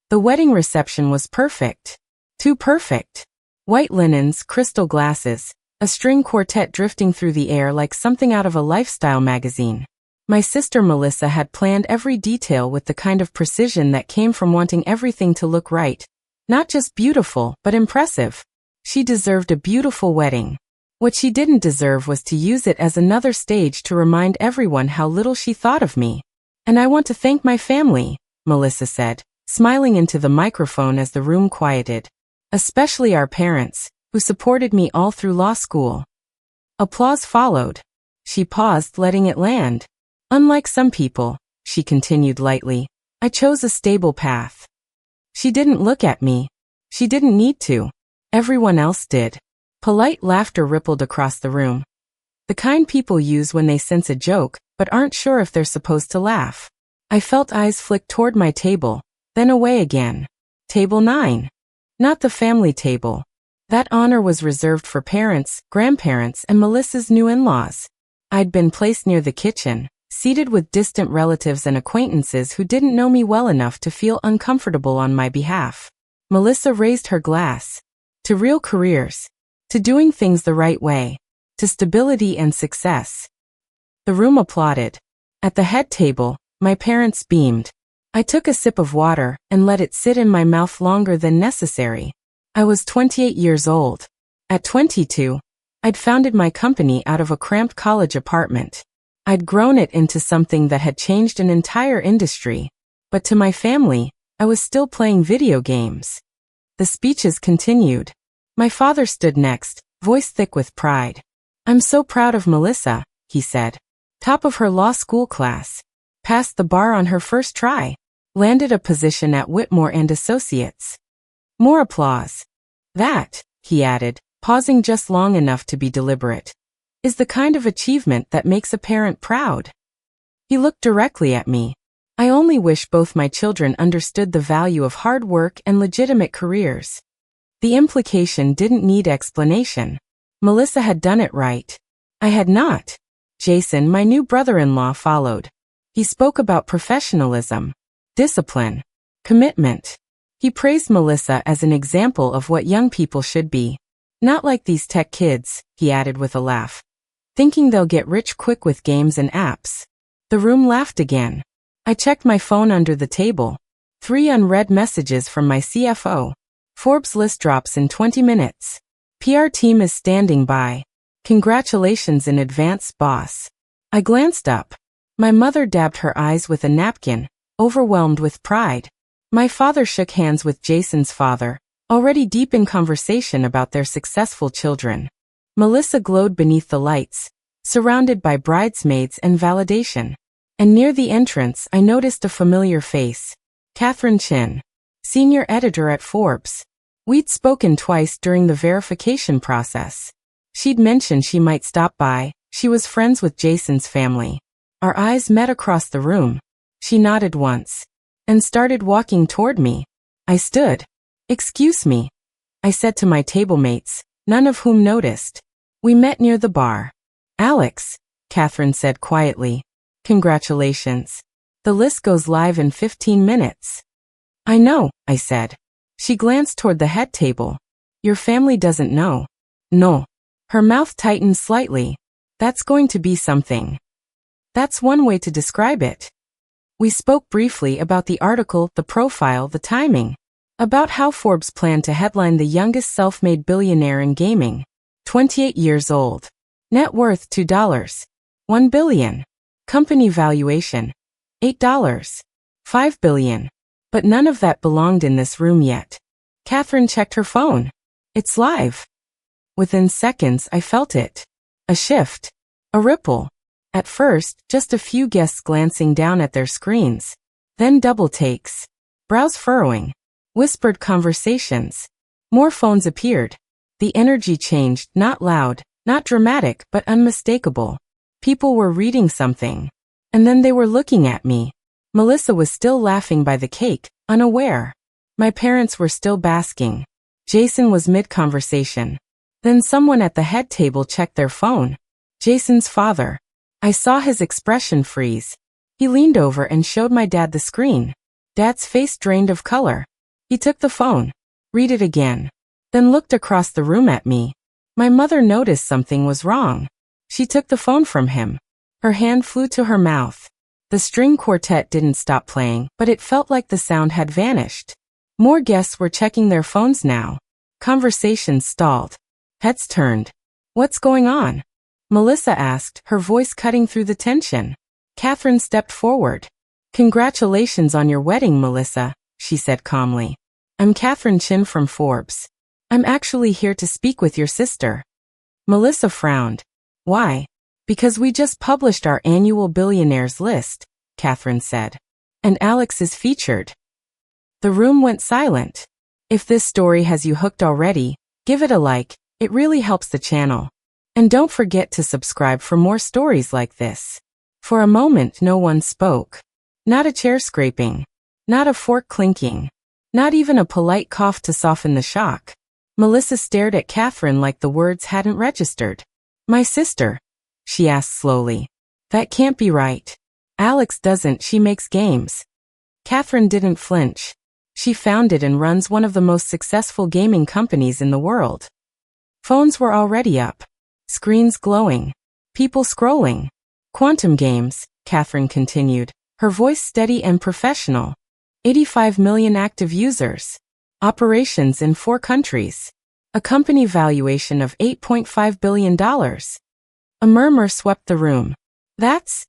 The wedding reception was perfect. Too perfect. White linens, crystal glasses, a string quartet drifting through the air like something out of a lifestyle magazine. My sister Melissa had planned every detail with the kind of precision that came from wanting everything to look right. Not just beautiful, but impressive. She deserved a beautiful wedding. What she didn't deserve was to use it as another stage to remind everyone how little she thought of me. And I want to thank my family, Melissa said, smiling into the microphone as the room quieted. Especially our parents, who supported me all through law school. Applause followed. She paused, letting it land. Unlike some people, she continued lightly, I chose a stable path. She didn't look at me. She didn't need to. Everyone else did. Polite laughter rippled across the room. The kind people use when they sense a joke, but aren't sure if they're supposed to laugh. I felt eyes flick toward my table, then away again. Table 9. Not the family table. That honor was reserved for parents, grandparents, and Melissa's new in-laws. I'd been placed near the kitchen, seated with distant relatives and acquaintances who didn't know me well enough to feel uncomfortable on my behalf. Melissa raised her glass. To real careers. To doing things the right way. To stability and success. The room applauded. At the head table, my parents beamed. I took a sip of water and let it sit in my mouth longer than necessary. I was 28 years old. At 22, I'd founded my company out of a cramped college apartment. I'd grown it into something that had changed an entire industry. But to my family, I was still playing video games. The speeches continued. My father stood next, voice thick with pride. I'm so proud of Melissa, he said. Top of her law school class. Passed the bar on her first try. Landed a position at Whitmore and Associates. More applause. That, he added, pausing just long enough to be deliberate, is the kind of achievement that makes a parent proud. He looked directly at me. I only wish both my children understood the value of hard work and legitimate careers. The implication didn't need explanation. Melissa had done it right. I had not. Jason, my new brother-in-law, followed. He spoke about professionalism, discipline, commitment. He praised Melissa as an example of what young people should be. Not like these tech kids, he added with a laugh. Thinking they'll get rich quick with games and apps. The room laughed again. I checked my phone under the table. 3 unread messages from my CFO. Forbes list drops in 20 minutes. PR team is standing by. Congratulations in advance, boss. I glanced up. My mother dabbed her eyes with a napkin, overwhelmed with pride. My father shook hands with Jason's father, already deep in conversation about their successful children. Melissa glowed beneath the lights, surrounded by bridesmaids and validation. And near the entrance, I noticed a familiar face. Catherine Chin, senior editor at Forbes. We'd spoken twice during the verification process. She'd mentioned she might stop by. She was friends with Jason's family. Our eyes met across the room. She nodded once and started walking toward me. I stood. Excuse me, I said to my table mates, none of whom noticed. We met near the bar. Alex, Catherine said quietly. Congratulations. The list goes live in 15 minutes. I know, I said. She glanced toward the head table. Your family doesn't know. No. Her mouth tightened slightly. That's going to be something. That's one way to describe it. We spoke briefly about the article, the profile, the timing. About how Forbes planned to headline the youngest self-made billionaire in gaming. 28 years old. Net worth $2. 1 billion. Company valuation. $8. 5 billion. But none of that belonged in this room yet. Catherine checked her phone. It's live. Within seconds I felt it. A shift. A ripple. At first, just a few guests glancing down at their screens. Then double takes. Brows furrowing. Whispered conversations. More phones appeared. The energy changed, not loud, not dramatic, but unmistakable. People were reading something. And then they were looking at me. Melissa was still laughing by the cake, unaware. My parents were still basking. Jason was mid-conversation. Then someone at the head table checked their phone. Jason's father. I saw his expression freeze. He leaned over and showed my dad the screen. Dad's face drained of color. He took the phone. Read it again. Then looked across the room at me. My mother noticed something was wrong. She took the phone from him. Her hand flew to her mouth. The string quartet didn't stop playing, but it felt like the sound had vanished. More guests were checking their phones now. Conversations stalled. Heads turned. What's going on? Melissa asked, her voice cutting through the tension. Catherine stepped forward. Congratulations on your wedding, Melissa, she said calmly. I'm Catherine Chin from Forbes. I'm actually here to speak with your sister. Melissa frowned. Why? Because we just published our annual billionaires list, Catherine said. And Alex is featured. The room went silent. If this story has you hooked already, give it a like, it really helps the channel. And don't forget to subscribe for more stories like this. For a moment no one spoke. Not a chair scraping. Not a fork clinking. Not even a polite cough to soften the shock. Melissa stared at Catherine like the words hadn't registered. My sister, she asked slowly. That can't be right. Alex doesn't, she makes games. Catherine didn't flinch. She founded and runs one of the most successful gaming companies in the world. Phones were already up. Screens glowing. People scrolling. Quantum games, Catherine continued, her voice steady and professional. 85 million active users. Operations in 4 countries. A company valuation of $8.5 billion. A murmur swept the room. That's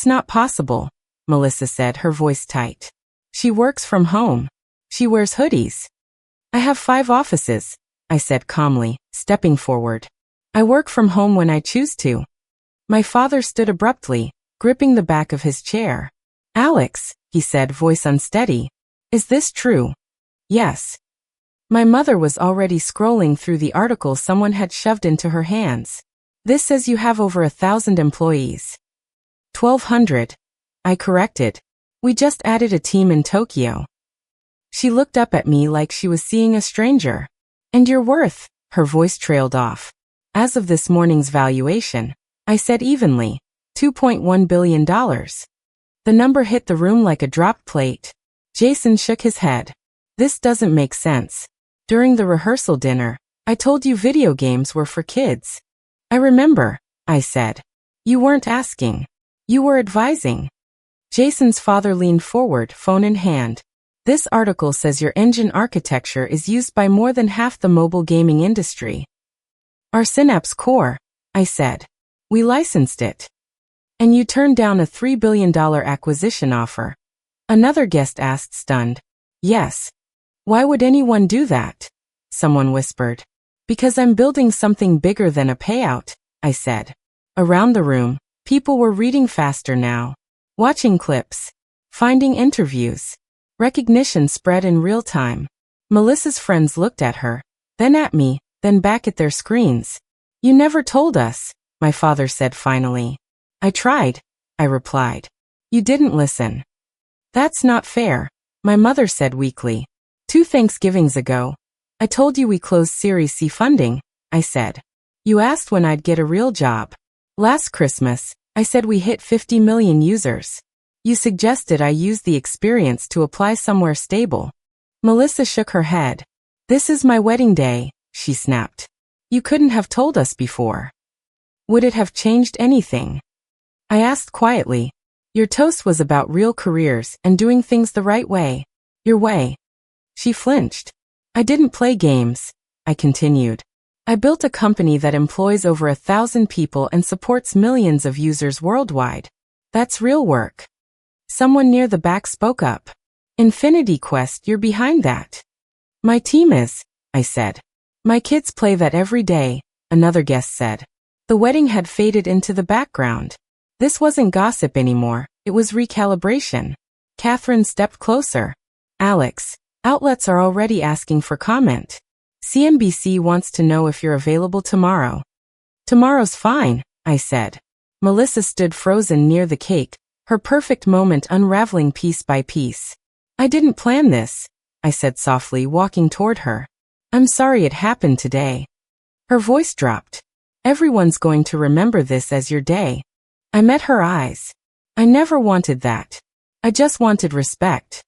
not possible, Melissa said, her voice tight. She works from home. She wears hoodies. I have 5 offices, I said calmly, stepping forward. I work from home when I choose to. My father stood abruptly, gripping the back of his chair. Alex, he said, voice unsteady. Is this true? Yes. My mother was already scrolling through the article someone had shoved into her hands. This says you have over 1,000 employees. 1,200. I corrected. We just added a team in Tokyo. She looked up at me like she was seeing a stranger. And your worth, her voice trailed off. As of this morning's valuation, I said evenly, $2.1 billion. The number hit the room like a dropped plate. Jason shook his head. This doesn't make sense. During the rehearsal dinner, I told you video games were for kids. I remember, I said. You weren't asking. You were advising. Jason's father leaned forward, phone in hand. This article says your engine architecture is used by more than half the mobile gaming industry. Our Synapse Core, I said. We licensed it. And you turned down a $3 billion acquisition offer. Another guest asked, stunned. Yes. Why would anyone do that? Someone whispered. Because I'm building something bigger than a payout, I said. Around the room, people were reading faster now. Watching clips. Finding interviews. Recognition spread in real time. Melissa's friends looked at her, then at me, then back at their screens. You never told us, my father said finally. I tried, I replied. You didn't listen. That's not fair, my mother said weakly. 2 Thanksgivings ago, I told you we closed Series C funding, I said. You asked when I'd get a real job. Last Christmas, I said we hit 50 million users. You suggested I use the experience to apply somewhere stable. Melissa shook her head. This is my wedding day, she snapped. You couldn't have told us before. Would it have changed anything? I asked quietly. Your toast was about real careers and doing things the right way. Your way. She flinched. I didn't play games, I continued. I built a company that employs over 1,000 people and supports millions of users worldwide. That's real work. Someone near the back spoke up. Infinity Quest, you're behind that. My team is, I said. My kids play that every day, another guest said. The wedding had faded into the background. This wasn't gossip anymore, it was recalibration. Catherine stepped closer. Alex, outlets are already asking for comment. CNBC wants to know if you're available tomorrow. Tomorrow's fine, I said. Melissa stood frozen near the cake, her perfect moment unraveling piece by piece. I didn't plan this, I said softly, walking toward her. I'm sorry it happened today. Her voice dropped. Everyone's going to remember this as your day. I met her eyes. I never wanted that. I just wanted respect.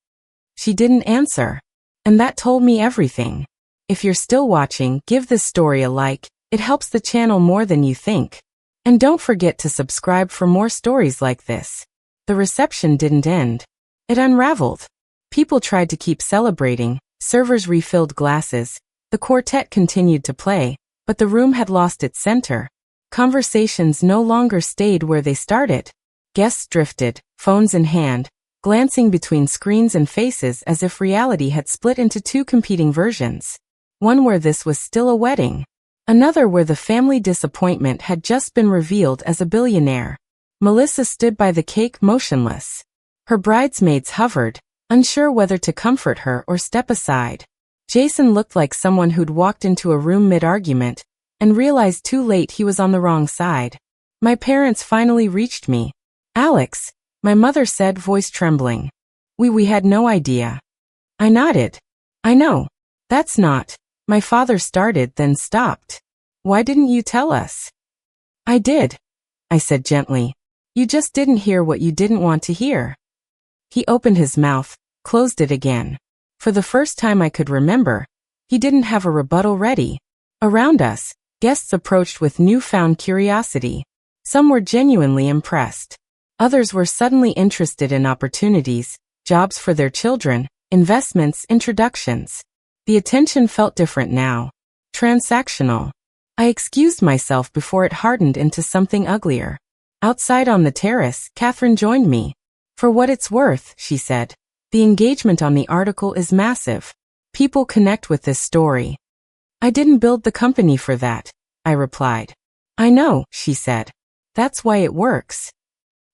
She didn't answer. And that told me everything. If you're still watching, give this story a like. It helps the channel more than you think. And don't forget to subscribe for more stories like this. The reception didn't end. It unraveled. People tried to keep celebrating, servers refilled glasses, the quartet continued to play, but the room had lost its center. Conversations no longer stayed where they started. Guests drifted, phones in hand, glancing between screens and faces as if reality had split into two competing versions. One where this was still a wedding. Another where the family disappointment had just been revealed as a billionaire. Melissa stood by the cake motionless. Her bridesmaids hovered, unsure whether to comfort her or step aside. Jason looked like someone who'd walked into a room mid-argument and realized too late he was on the wrong side. My parents finally reached me. "Alex," my mother said, voice trembling. We had no idea." I nodded. "I know. That's not." My father started, then stopped. "Why didn't you tell us?" "I did," I said gently. "You just didn't hear what you didn't want to hear." He opened his mouth, closed it again. For the first time I could remember, he didn't have a rebuttal ready. Around us, guests approached with newfound curiosity. Some were genuinely impressed. Others were suddenly interested in opportunities, jobs for their children, investments, introductions. The attention felt different now. Transactional. I excused myself before it hardened into something uglier. Outside on the terrace, Catherine joined me. "For what it's worth," she said, "the engagement on the article is massive. People connect with this story." "I didn't build the company for that," I replied. "I know," she said. "That's why it works."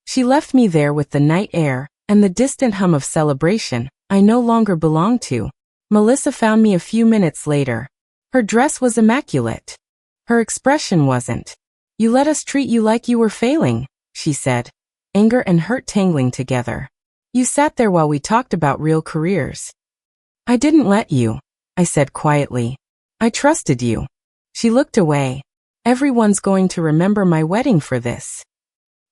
She left me there with the night air and the distant hum of celebration I no longer belonged to. Melissa found me a few minutes later. Her dress was immaculate. Her expression wasn't. "You let us treat you like you were failing," she said, anger and hurt tangling together. "You sat there while we talked about real careers." "I didn't let you," I said quietly. "I trusted you." She looked away. "Everyone's going to remember my wedding for this."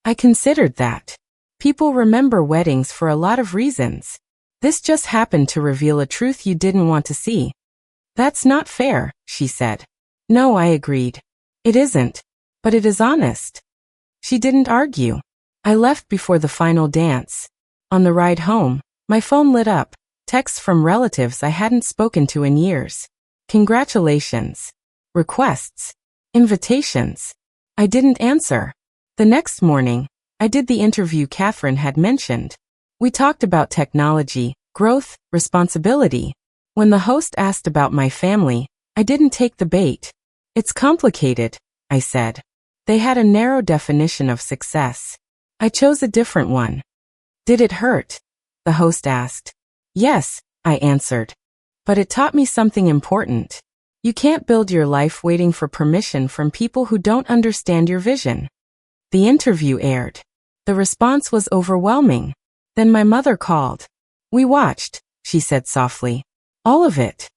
I considered that. People remember weddings for a lot of reasons. This just happened to reveal a truth you didn't want to see. "That's not fair," she said. "No," I agreed. "It isn't. But it is honest." She didn't argue. I left before the final dance. On the ride home, my phone lit up, texts from relatives I hadn't spoken to in years. Congratulations. Requests. Invitations. I didn't answer. The next morning, I did the interview Catherine had mentioned. We talked about technology, growth, responsibility. When the host asked about my family, I didn't take the bait. "It's complicated," I said. They had a narrow definition of success. I chose a different one. "Did it hurt?" the host asked. "Yes," I answered. "But it taught me something important. You can't build your life waiting for permission from people who don't understand your vision." The interview aired. The response was overwhelming. Then my mother called. "We watched," she said softly. "All of it."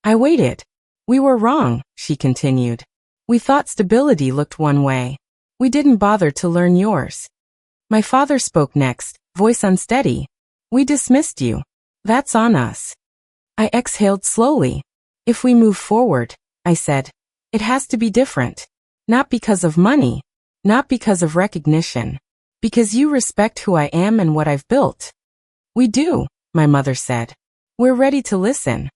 I waited. "We were wrong," she continued. "We thought stability looked one way. We didn't bother to learn yours." My father spoke next, voice unsteady. "We dismissed you. That's on us." I exhaled slowly. "If we move forward," I said, "it has to be different. Not because of money. Not because of recognition. Because you respect who I am and what I've built." "We do," my mother said. "We're ready to listen."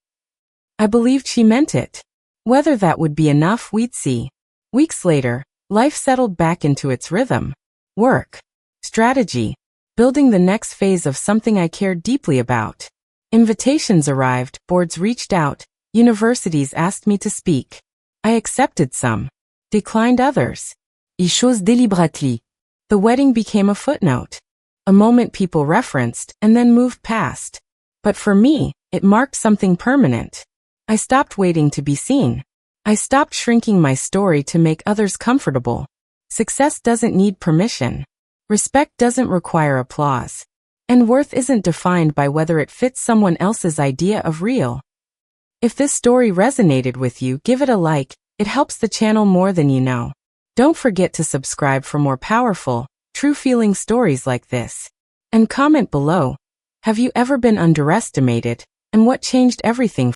I believed she meant it. Whether that would be enough, we'd see. Weeks later, life settled back into its rhythm. Work. Strategy. Building the next phase of something I cared deeply about. Invitations arrived, boards reached out, universities asked me to speak. I accepted some. Declined others. I chose deliberately. The wedding became a footnote. A moment people referenced and then moved past. But for me, it marked something permanent. I stopped waiting to be seen. I stopped shrinking my story to make others comfortable. Success doesn't need permission. Respect doesn't require applause. And worth isn't defined by whether it fits someone else's idea of real. If this story resonated with you, give it a like. It helps the channel more than you know. Don't forget to subscribe for more powerful, true-feeling stories like this. And comment below. Have you ever been underestimated, And what changed everything